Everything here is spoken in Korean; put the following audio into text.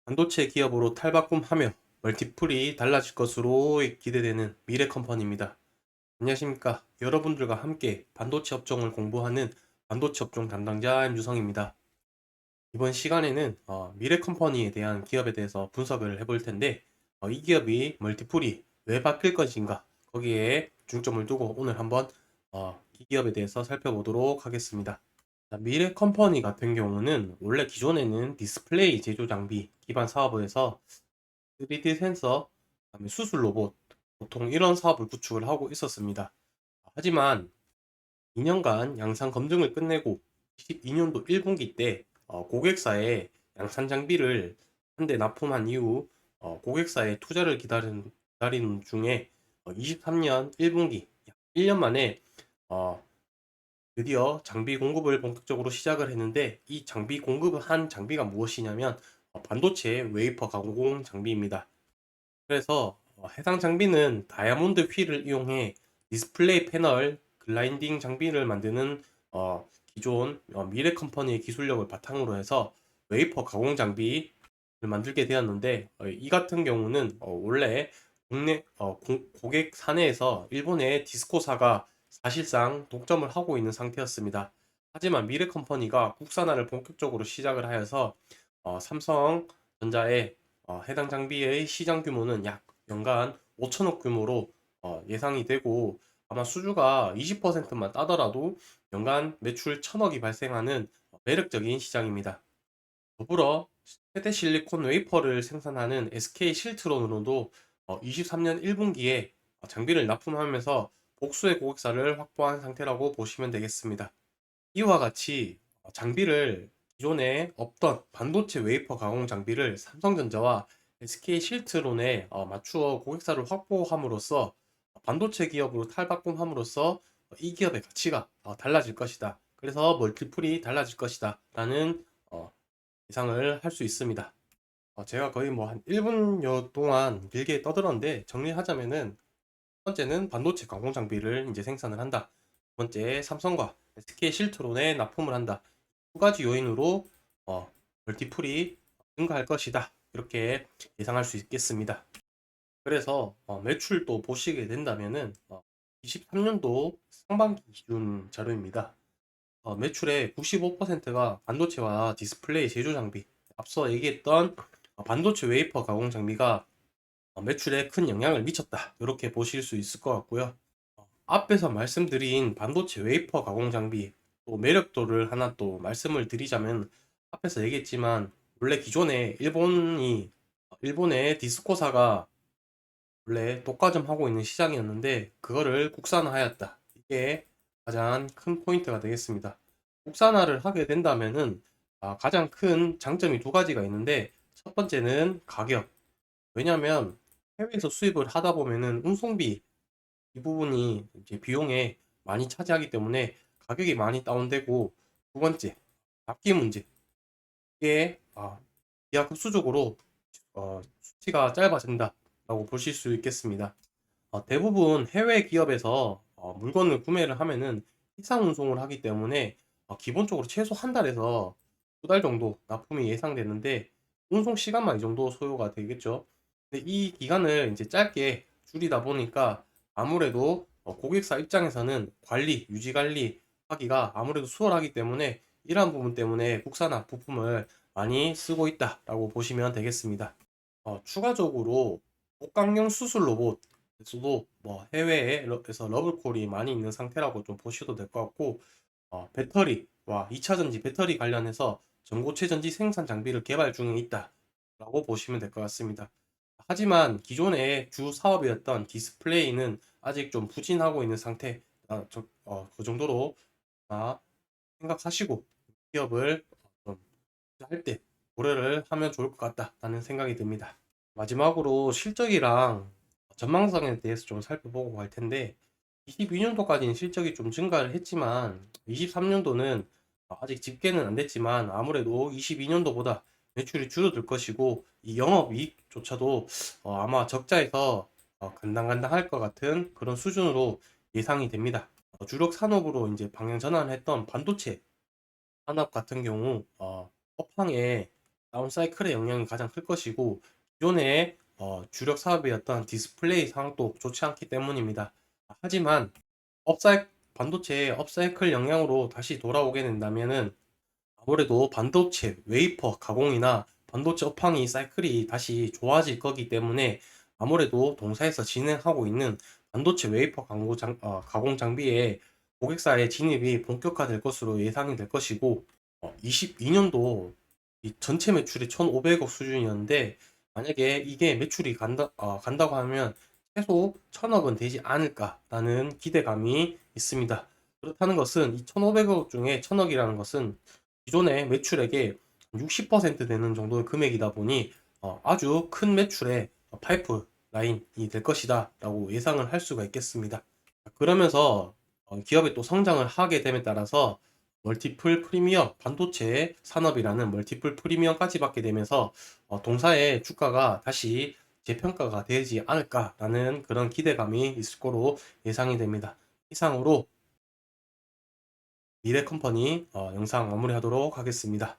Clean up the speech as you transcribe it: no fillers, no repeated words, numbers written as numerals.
반도체 기업으로 탈바꿈하며 멀티플이 달라질 것으로 기대되는 미래 컴퍼니입니다. 안녕하십니까. 여러분들과 함께 반도체 업종을 공부하는 반도체 업종 담당자 임주성입니다. 이번 시간에는 미래 컴퍼니에 대한 기업에 대해서 분석을 해볼 텐데 이 기업이 멀티플이 왜 바뀔 것인가 거기에 중점을 두고 오늘 한번 이 기업에 대해서 살펴보도록 하겠습니다. 자, 미래 컴퍼니 같은 경우는 원래 기존에는 디스플레이 제조 장비 기반 사업에서 3D 센서, 그다음에 수술 로봇, 보통 이런 사업을 구축을 하고 있었습니다. 하지만 2년간 양산 검증을 끝내고 22년도 1분기 때 고객사에 양산 장비를 한 대 납품한 이후 고객사의 투자를 기다리는 중에 23년 1분기 약 1년 만에 어, 드디어 장비 공급을 본격적으로 시작을 했는데 이 장비 공급을 한 장비가 무엇이냐면 반도체 웨이퍼 가공 장비입니다. 그래서 해당 장비는 다이아몬드 휠을 이용해 디스플레이 패널 글라인딩 장비를 만드는 기존 미래 컴퍼니의 기술력을 바탕으로 해서 웨이퍼 가공 장비를 만들게 되었는데 이 같은 경우는 원래 국내 고객 사내에서 일본의 디스코사가 사실상 독점을 하고 있는 상태였습니다. 하지만 미래 컴퍼니가 국산화를 본격적으로 시작을 하여서 삼성전자의 해당 장비의 시장 규모는 약 연간 5천억 규모로 예상이 되고 아마 수주가 20%만 따더라도 연간 매출 1천억이 발생하는 매력적인 시장입니다. 더불어 최대 실리콘 웨이퍼를 생산하는 SK 실트론으로도 23년 1분기에 장비를 납품하면서 복수의 고객사를 확보한 상태라고 보시면 되겠습니다. 이와 같이 장비를 기존에 없던 반도체 웨이퍼 가공 장비를 삼성전자와 SK 실트론에 맞추어 고객사를 확보함으로써 반도체 기업으로 탈바꿈함으로써 이 기업의 가치가 달라질 것이다. 그래서 멀티플이 달라질 것이다. 라는 예상을 할 수 있습니다. 제가 거의 뭐 한 1분여 동안 길게 떠들었는데 정리하자면은 첫 번째는 반도체 가공 장비를 이제 생산을 한다. 두 번째 삼성과 SK 실트론에 납품을 한다. 두 가지 요인으로 멀티플이 증가할 것이다. 이렇게 예상할 수 있겠습니다. 그래서 매출도 보시게 된다면은 23년도 상반기 기준 자료입니다. 매출의 95%가 반도체와 디스플레이 제조 장비, 앞서 얘기했던 반도체 웨이퍼 가공 장비가 매출에 큰 영향을 미쳤다. 이렇게 보실 수 있을 것 같고요. 앞에서 말씀드린 반도체 웨이퍼 가공 장비 또 매력도를 하나 또 말씀을 드리자면 앞에서 얘기했지만 원래 기존에 일본의 디스코사가 원래 독과점하고 있는 시장이었는데 그거를 국산화하였다. 이게 가장 큰 포인트가 되겠습니다. 국산화를 하게 된다면은 가장 큰 장점이 두 가지가 있는데 첫 번째는 가격. 왜냐하면 해외에서 수입을 하다 보면은 운송비 이 부분이 이제 비용에 많이 차지하기 때문에 가격이 많이 다운되고 두 번째 납기 문제. 이게 기하급수적으로 수치가 짧아진다라고 보실 수 있겠습니다. 대부분 해외 기업에서 물건을 구매를 하면은 해상 운송을 하기 때문에 기본적으로 최소 한 달에서 두 달 정도 납품이 예상되는데 운송 시간만 이 정도 소요가 되겠죠. 근데 이 기간을 이제 짧게 줄이다 보니까 아무래도 고객사 입장에서는 유지 관리 하기가 아무래도 수월하기 때문에 이러한 부분 때문에 국산화 부품을 많이 쓰고 있다라고 보시면 되겠습니다. 추가적으로 복강형 수술 로봇에서도 뭐 해외에서 러블콜이 많이 있는 상태라고 좀 보셔도 될 것 같고 배터리와 2차 전지 배터리 관련해서 전고체 전지 생산 장비를 개발 중에 있다라고 보시면 될 것 같습니다. 하지만 기존의 주 사업이었던 디스플레이는 아직 좀 부진하고 있는 상태, 그 정도로 아, 생각하시고 기업을 좀 할 때 고려를 하면 좋을 것 같다라는 생각이 듭니다. 마지막으로 실적이랑 전망성에 대해서 좀 살펴보고 갈 텐데 22년도까지는 실적이 좀 증가를 했지만 23년도는 아직 집계는 안 됐지만 아무래도 22년도보다 매출이 줄어들 것이고 이 영업이익조차도 아마 적자에서 간당간당할 것 같은 그런 수준으로 예상이 됩니다. 주력 산업으로 이제 방향 전환했던 반도체 산업 같은 경우 업황에 다운사이클의 영향이 가장 클 것이고 기존의 주력 사업이었던 디스플레이 상황도 좋지 않기 때문입니다. 하지만 반도체의 업사이클 영향으로 다시 돌아오게 된다면은 아무래도 반도체 웨이퍼 가공이나 반도체 업황이 사이클이 다시 좋아질 거기 때문에 아무래도 동사에서 진행하고 있는 반도체 웨이퍼 가공 장비의 고객사의 진입이 본격화될 것으로 예상이 될 것이고 22년도 이 전체 매출이 1,500억 수준이었는데 만약에 이게 매출이 간다고 하면 최소 1,000억은 되지 않을까라는 기대감이 있습니다. 그렇다는 것은 이 1,500억 중에 1,000억이라는 것은 기존의 매출액의 60% 되는 정도의 금액이다 보니 아주 큰 매출의 파이프 라인이 될 것이다 라고 예상을 할 수가 있겠습니다. 그러면서 기업이 또 성장을 하게 됨에 따라서 멀티플 프리미엄 반도체 산업이라는 멀티플 프리미엄까지 받게 되면서 동사의 주가가 다시 재평가가 되지 않을까라는 그런 기대감이 있을 거로 예상이 됩니다. 이상으로 미래컴퍼니 영상 마무리하도록 하겠습니다.